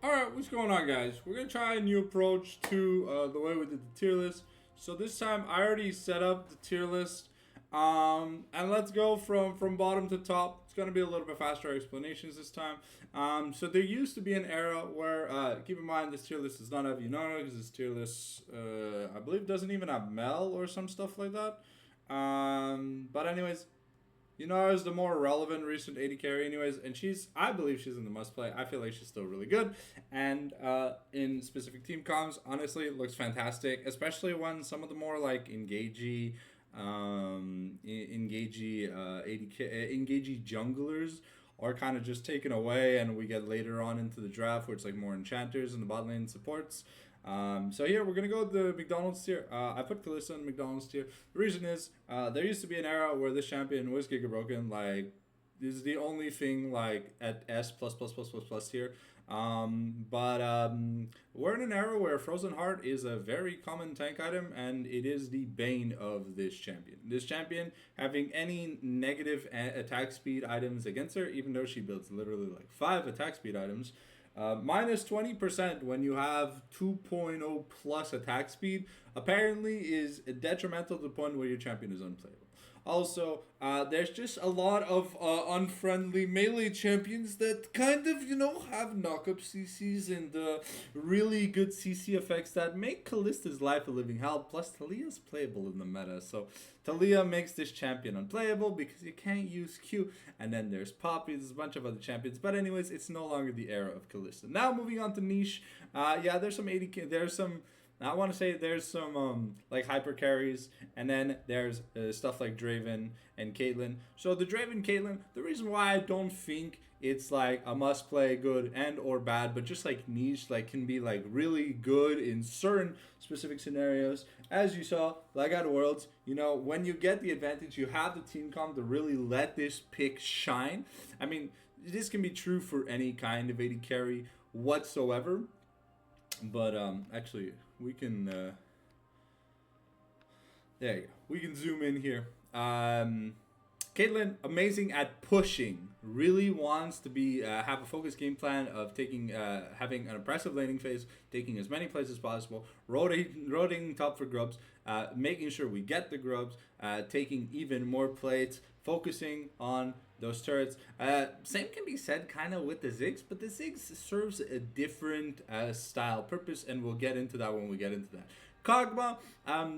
Alright, what's going on, guys? We're going to try a new approach to the way we did the tier list. So this time, I already set up the tier list. And let's go from bottom to top. It's going to be a little bit faster explanations this time. So there used to be an era where, keep in mind, this tier list does not have Unona, because this tier list, I believe, doesn't even have Mel or some stuff like that. But anyways, is the more relevant recent AD carry, anyways, and I believe she's in the must play. I feel like she's still really good, and in specific team comms, honestly, it looks fantastic, especially when some of the more like engagey junglers are kind of just taken away, and we get later on into the draft where it's like more enchanters and the bot lane supports. So here we're gonna go with the McDonald's tier. I put Kalista in the McDonald's tier. The reason is there used to be an era where this champion was Giga Broken. Like, this is the only thing like at S plus plus plus plus plus here. But we're in an era where Frozen Heart is a very common tank item, and it is the bane of this champion. This champion having any negative attack speed items against her, even though she builds literally like 5 attack speed items. Minus 20% when you have 2.0 plus attack speed apparently is detrimental to the point where your champion is unplayable. Also, there's just a lot of unfriendly melee champions that kind of, have knock-up CCs and really good CC effects that make Kalista's life a living hell. Plus, Talia's playable in the meta, so Talia makes this champion unplayable because you can't use Q. And then there's Poppy, there's a bunch of other champions. But anyways, it's no longer the era of Kalista. Now moving on to niche. There's some 80k, there's some... I want to say there's some like hyper carries, and then there's stuff like Draven and Caitlyn. So the Draven Caitlyn, the reason why I don't think it's like a must play good and or bad, but just like niche, like can be like really good in certain specific scenarios. As you saw, like at Worlds, when you get the advantage, you have the team comp to really let this pick shine. I mean, this can be true for any kind of AD carry whatsoever. But actually, we can there you go. We can zoom in here. Caitlyn, amazing at pushing. Really wants to be have a focused game plan of taking having an impressive laning phase, taking as many plays as possible, rotating top for grubs, making sure we get the grubs, taking even more plates, focusing on those turrets. Same can be said kind of with the Ziggs, but the Ziggs serves a different style purpose, and we'll get into that when we get into that. Kog'Maw,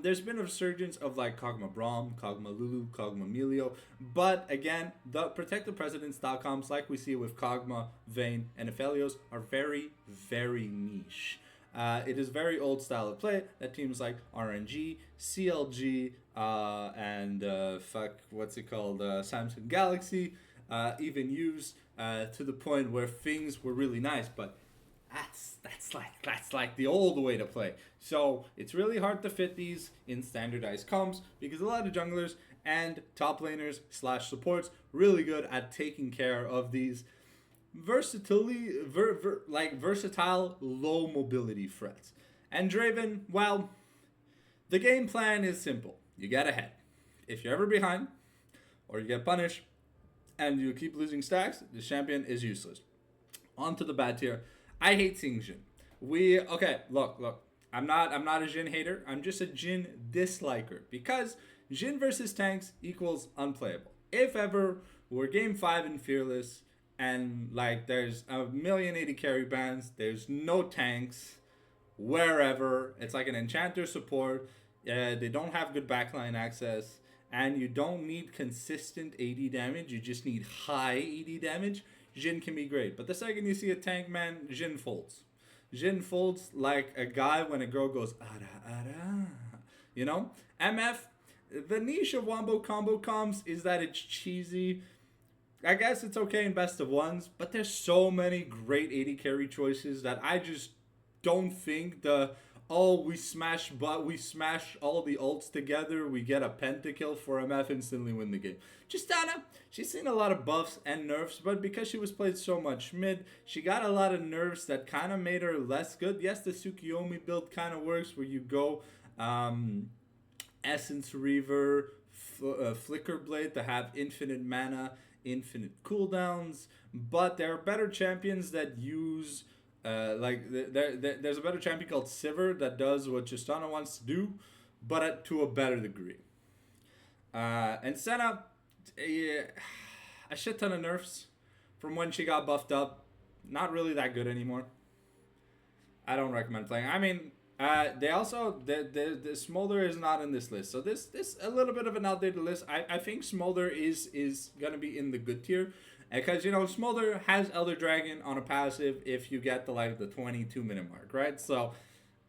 there's been a resurgence of like Kog'Maw Braum, Kog'Maw Lulu, Kog'Maw Melio, but again, the Protect the President style comps, like we see with Kog'Maw, Vayne, and Aphelios, are very, very niche. It is very old style of play that teams like RNG, CLG, and Samsung Galaxy even used to the point where things were really nice, but that's like the old way to play. So it's really hard to fit these in standardized comps because a lot of junglers and top laners / supports really good at taking care of these versatile low mobility threats. And Draven, well, the game plan is simple. You get ahead. If you're ever behind or you get punished and you keep losing stacks, the champion is useless. On to the bad tier. I hate seeing Jhin. Look. I'm not a Jhin hater. I'm just a Jhin disliker because Jhin versus tanks equals unplayable. If ever we're game 5 in Fearless and like there's a million AD carry bans, there's no tanks wherever. It's like an enchanter support. They don't have good backline access, and you don't need consistent AD damage. You just need high AD damage. Jhin can be great, but the second you see a tank man, Jhin folds. Jhin folds like a guy when a girl goes ara. MF, the niche of Wombo combo comms is that it's cheesy. I guess it's okay in best of ones, but there's so many great AD carry choices that I just don't think we smash all the ults together, we get a pentakill for MF, instantly win the game. Tristana, she's seen a lot of buffs and nerfs, but because she was played so much mid, she got a lot of nerfs that kind of made her less good. Yes, the Tsukiyomi build kind of works where you go Essence Reaver, Flicker Blade to have infinite mana, infinite cooldowns, but there are better champions that use There's a better champion called Sivir that does what Tristana wants to do, but to a better degree. And Senna, yeah, a shit ton of nerfs from when she got buffed up. Not really that good anymore. I don't recommend playing. I mean, they also the Smolder is not in this list, so this a little bit of an outdated list. I think Smolder is gonna be in the good tier, because Smolder has Elder Dragon on a passive if you get to like the 22-minute mark, right? So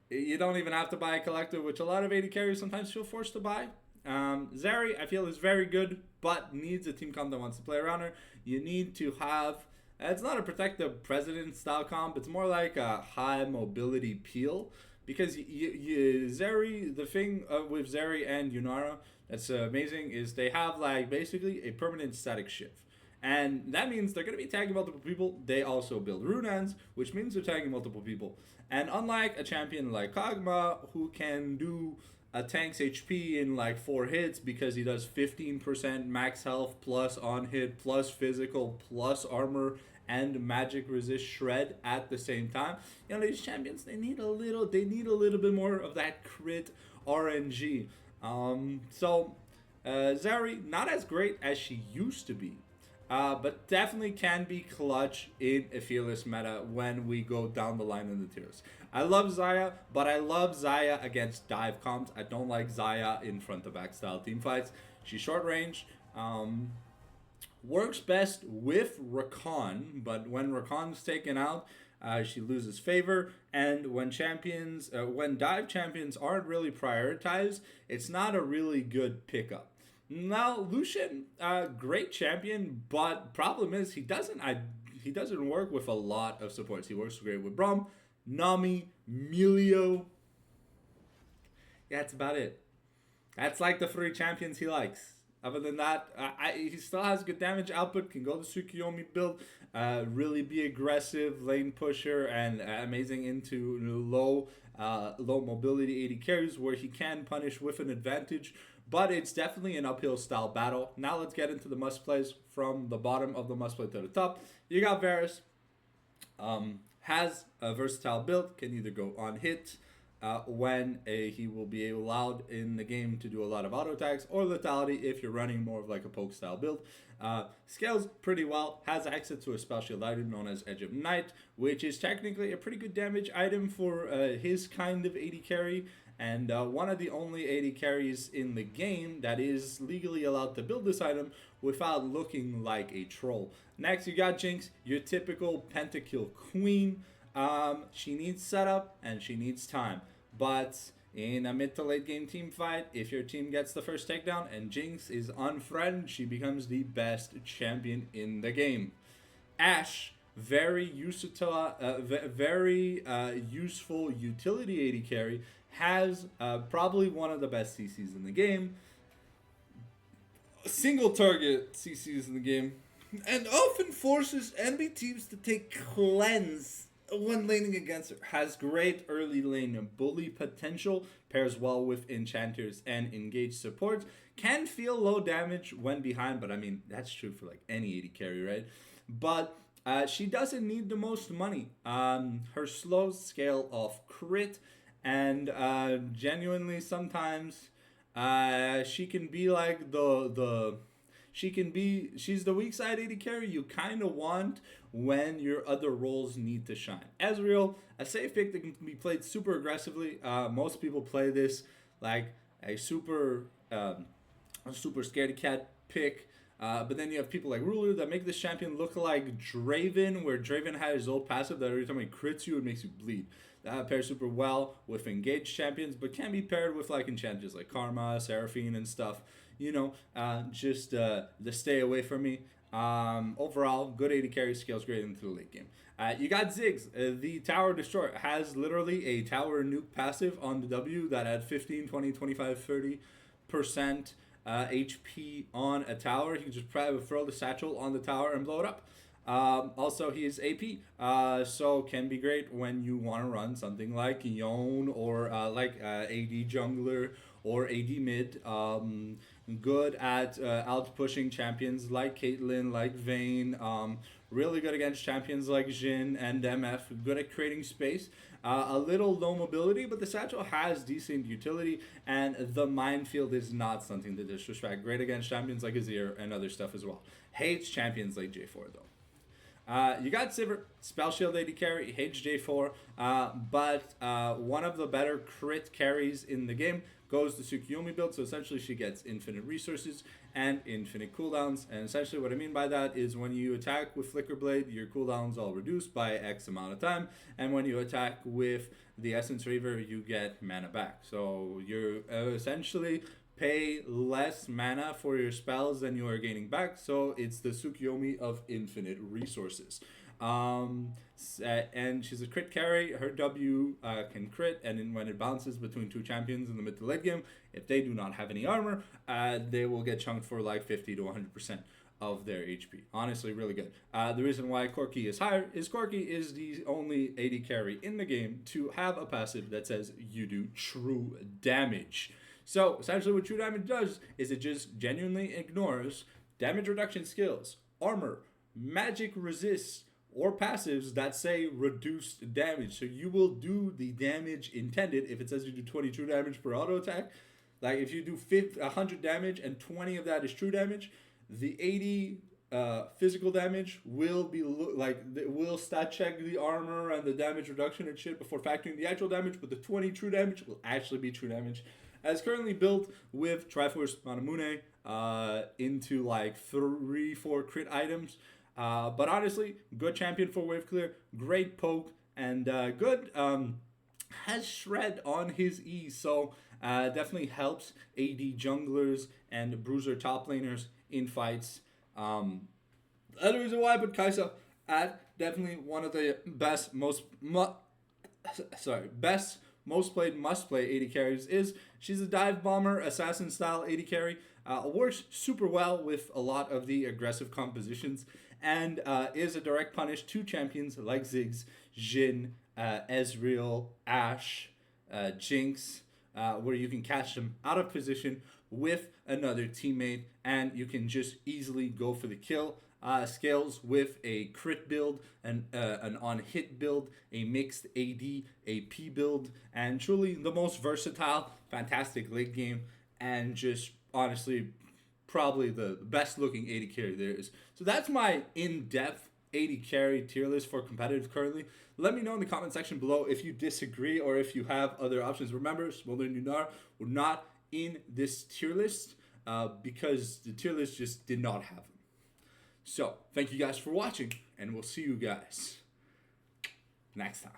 you don't even have to buy a collector, which a lot of AD carriers sometimes feel forced to buy. Zeri, I feel, is very good, but needs a team comp that wants to play around her. You need to have. It's not a protect the president style comp. It's more like a high mobility peel, because Zeri. The thing with Zeri and Yunara that's amazing is they have like basically a permanent static shift. And that means they're going to be tagging multiple people. They also build Runans, which means they're tagging multiple people. And unlike a champion like Kog'Maw, who can do a tank's HP in like 4 hits because he does 15% max health plus on hit plus physical plus armor and magic resist shred at the same time. These champions, they need a little bit more of that crit RNG. Zeri, not as great as she used to be. But definitely can be clutch in a fearless meta when we go down the line in the tiers. I love Xayah, but I love Xayah against dive comps. I don't like Xayah in front to back style team fights. She's short range. Works best with Rakan, but when Rakan's taken out, she loses favor. And when dive champions aren't really prioritized, it's not a really good pickup. Now Lucian, great champion, but problem is he doesn't work with a lot of supports. He works great with Braum, Nami, Melio. Yeah, that's about it. That's like the 3 champions he likes. Other than that, he still has good damage output, can go the Tsukuyomi build, really be aggressive, lane pusher, and amazing into low mobility AD carries where he can punish with an advantage. But it's definitely an uphill style battle. Now let's get into the must plays from the bottom of the must play to the top. You got Varus. Has a versatile build, can either go on hit when he will be allowed in the game to do a lot of auto attacks, or lethality if you're running more of like a poke style build. Scales pretty well, has access to a special item known as Edge of Night, which is technically a pretty good damage item for his kind of AD carry. And one of the only AD carries in the game that is legally allowed to build this item without looking like a troll. Next, you got Jinx, your typical pentakill queen. She needs setup and she needs time. But in a mid to late game team fight, if your team gets the first takedown and Jinx is unfriended, she becomes the best champion in the game. Ashe, very useful utility AD carry, has probably one of the best CCs in the game. Single target CCs in the game. And often forces enemy teams to take cleanse when laning against her. Has great early lane bully potential. Pairs well with enchanters and engaged supports. Can feel low damage when behind, but I mean, that's true for like any AD carry, right? But she doesn't need the most money. Her slow scale of crit, and genuinely sometimes she can be like she's the weak side AD carry you kind of want when your other roles need to shine. Ezreal, a safe pick that can be played super aggressively. Most people play this like a super scaredy cat pick. But then you have people like Ruler that make this champion look like Draven, where Draven had his old passive that every time he crits you, it makes you bleed. That pairs super well with engaged champions, but can be paired with like enchanters like Karma, Seraphine, and stuff. Just the stay away from me. Overall, good AD carry, scales great into the late game. You got Ziggs, the Tower Destroyer. Has literally a tower nuke passive on the W that had 15, 20, 25, 30% HP on a tower. He can just throw the satchel on the tower and blow it up. Also, he is AP, so can be great when you want to run something like Yone or AD jungler or AD mid. Good at out pushing champions like Caitlyn, like Vayne, really good against champions like Jhin and MF, good at creating space. A little low mobility, but the satchel has decent utility, and the minefield is not something to disrespect. Great against champions like Azir and other stuff as well. Hates champions like J4 though. You got Sivir, Spell Shield AD carry, HJ4, but one of the better crit carries in the game goes to Tsukuyomi build, so essentially she gets infinite resources and infinite cooldowns, and essentially what I mean by that is when you attack with Flicker Blade, your cooldowns all reduced by X amount of time, and when you attack with the Essence Reaver, you get mana back. So you're essentially pay less mana for your spells than you are gaining back, so it's the Tsukuyomi of infinite resources. And she's a crit carry. Her W can crit, and then when it bounces between two champions in the mid to late game, if they do not have any armor, they will get chunked for like 50 to 100% of their HP. Honestly, really good. The reason why Corki is higher is Corki is the only AD carry in the game to have a passive that says you do true damage. So essentially what true damage does is it just genuinely ignores damage reduction skills, armor, magic resists, or passives that say reduced damage. So you will do the damage intended. If it says you do 20 true damage per auto attack, like if you do 100 damage and 20 of that is true damage, the 80 physical damage will be will stat check the armor and the damage reduction and shit before factoring the actual damage, but the 20 true damage will actually be true damage. As currently built with Triforce Manamune into like 3-4 crit items. But honestly, good champion for wave clear, great poke, and good has shred on his E, so definitely helps AD junglers and bruiser top laners in fights. Other reason why I put Kai'Sa at definitely one of the best, most played, must play AD carries is she's a dive bomber, assassin style AD carry. Works super well with a lot of the aggressive compositions and is a direct punish to champions like Ziggs, Jhin, Ezreal, Ashe, Jinx, where you can catch them out of position with another teammate and you can just easily go for the kill. Scales with a crit build, an on-hit build, a mixed AD, AP build, and truly the most versatile, fantastic late game, and just honestly probably the best looking AD carry there is. So that's my in-depth AD carry tier list for competitive currently. Let me know in the comment section below if you disagree or if you have other options. Remember, Smolder and Nunar were not in this tier list because the tier list just did not have them. So, thank you guys for watching, and we'll see you guys next time.